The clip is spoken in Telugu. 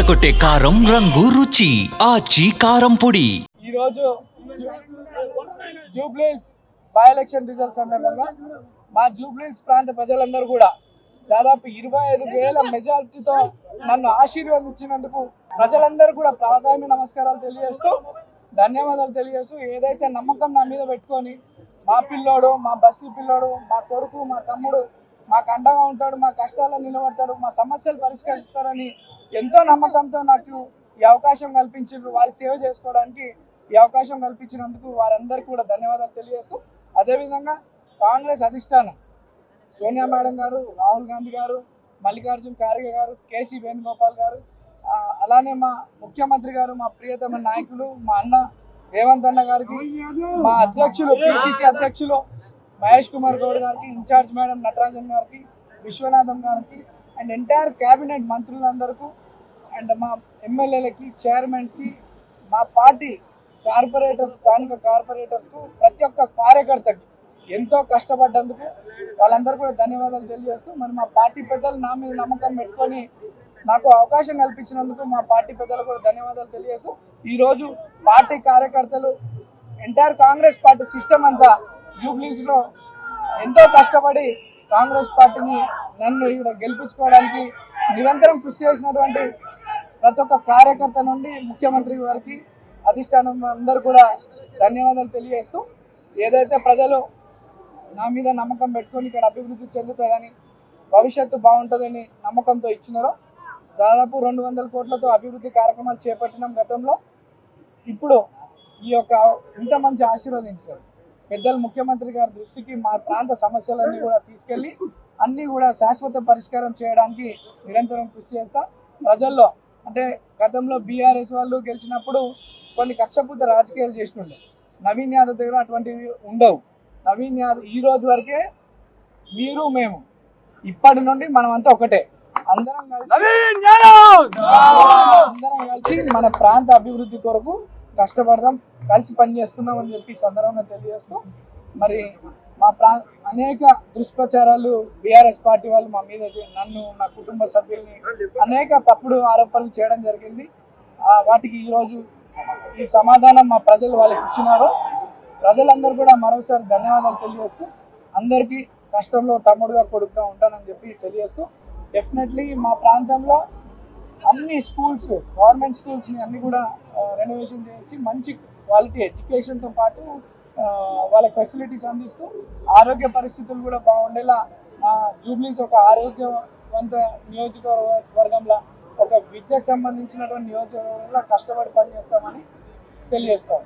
అదరకొట్టే కారం రంగు రుచి ఆచి కారం పొడి. ఈ రోజు జూబ్లీహిల్స్ బై ఎలక్షన్ రిజల్ట్స్ సందర్భంగా మా జూబ్లీహిల్స్ ప్రాంత ప్రజలందరూ కూడా దాదాపు 25,000 మెజారిటీతో నన్ను ఆశీర్వదించినందుకు ప్రజలందరూ కూడా ప్రాధాన్య నమస్కారాలు తెలియజేస్తూ ధన్యవాదాలు తెలియజేస్తూ ఏదైతే నమ్మకం నా మీద పెట్టుకొని మా పిల్లోడు, మా బస్తీ పిల్లోడు, మా కొడుకు, మా తమ్ముడు మాకు అండగా ఉంటాడు, మా కష్టాల్లో నిలబడతాడు, మా సమస్యలు పరిష్కరిస్తాడని ఎంతో నమ్మకంతో నాకు ఈ అవకాశం కల్పించారు. వారి సేవ చేసుకోవడానికి ఈ అవకాశం కల్పించినందుకు వారందరికీ కూడా ధన్యవాదాలు తెలియజేస్తూ, అదేవిధంగా కాంగ్రెస్ అధిష్టానం సోనియా మేడం గారు, రాహుల్ గాంధీ గారు, మల్లికార్జున ఖార్గే గారు, కేసీ వేణుగోపాల్ గారు, అలానే మా ముఖ్యమంత్రి గారు, మా ప్రియతమ నాయకులు మా అన్న రేవంత్ అన్న గారికి, మా అధ్యక్షులు పిసిసి అధ్యక్షులు మహేష్ కుమార్ గౌడ్ గారికి, ఇన్ఛార్జ్ మేడం నటరాజన్ గారికి, విశ్వనాథం గారికి అండ్ ఎంటైర్ క్యాబినెట్ మంత్రులందరికీ అండ్ మా ఎమ్మెల్యేలకి, చైర్మన్స్కి, మా పార్టీ కార్పొరేటర్స్, స్థానిక కార్పొరేటర్స్కు, ప్రతి ఒక్క కార్యకర్తకి ఎంతో కష్టపడ్డందుకు వాళ్ళందరూ కూడా ధన్యవాదాలు తెలియజేస్తూ, మరి మా పార్టీ పెద్దలు నా మీద నమ్మకం పెట్టుకొని నాకు అవకాశం కల్పించినందుకు మా పార్టీ పెద్దలు కూడా ధన్యవాదాలు తెలియజేస్తూ, ఈరోజు పార్టీ కార్యకర్తలు ఎంటైర్ కాంగ్రెస్ పార్టీ సిస్టమ్ అంతా జూబ్లీహిల్స్లో ఎంతో కష్టపడి కాంగ్రెస్ పార్టీని నన్ను ఇక్కడ గెలిపించుకోవడానికి నిరంతరం కృషి చేసినటువంటి ప్రతి ఒక్క కార్యకర్త నుండి ముఖ్యమంత్రి వారికి, అధిష్టానం అందరూ కూడా ధన్యవాదాలు తెలియజేస్తూ, ఏదైతే ప్రజలు నా మీద నమ్మకం పెట్టుకొని ఇక్కడ అభివృద్ధి చెందుతుందని, భవిష్యత్తు బాగుంటుందని నమ్మకంతో ఇచ్చినారో దాదాపు 200 కోట్లతో అభివృద్ధి కార్యక్రమాలు చేపట్టినాం గతంలో. ఇప్పుడు ఈ యొక్క ఇంత మంచి ఆశీర్వదించారు పెద్దలు ముఖ్యమంత్రి గారి దృష్టికి మా ప్రాంత సమస్యలన్నీ కూడా తీసుకెళ్ళి అన్నీ కూడా శాశ్వత పరిష్కారం చేయడానికి నిరంతరం కృషి చేస్తా. ప్రజల్లో అంటే గతంలో బీఆర్ఎస్ వాళ్ళు గెలిచినప్పుడు కొన్ని కక్షపూత రాజకీయాలు చేస్తుండే, నవీన్ యాదవ్ దగ్గర అటువంటివి ఉండవు. నవీన్ యాదవ్ ఈ రోజు వరకే మీరు మేము ఇప్పటి నుండి మనమంతా ఒకటే, అందరం కలిసి మన ప్రాంత అభివృద్ధి కొరకు కష్టపడదాం, కలిసి పని చేసుకుందాం అని చెప్పి సందర్భంగా తెలియజేస్తూ, మరి మా అనేక దుష్ప్రచారాలు బీఆర్ఎస్ పార్టీ వాళ్ళు మా మీద నన్ను, నా కుటుంబ సభ్యుల్ని అనేక తప్పుడు ఆరోపణలు చేయడం జరిగింది. వాటికి ఈరోజు ఈ సమాధానం మా ప్రజలు వాళ్ళకి ఇచ్చినారు. ప్రజలందరూ కూడా మరోసారి ధన్యవాదాలు తెలియజేస్తూ, అందరికీ కష్టంలో తమ్ముడుగా కొడుకుగా ఉంటానని చెప్పి తెలియజేస్తూ, డెఫినెట్లీ మా ప్రాంతంలో అన్ని స్కూల్స్, గవర్నమెంట్ స్కూల్స్ని అన్ని కూడా రెనోవేషన్ చేయించి మంచి క్వాలిటీ ఎడ్యుకేషన్తో పాటు వాళ్ళ ఫెసిలిటీస్ అందిస్తూ ఆరోగ్య పరిస్థితులు కూడా బాగుండేలా మా జూబ్లీహిల్స్ ఒక ఆరోగ్యవంత నియోజకవర్గంలో, ఒక విద్యకు సంబంధించినటువంటి నియోజకవర్గంలో కష్టపడి పనిచేస్తామని తెలియజేస్తాం.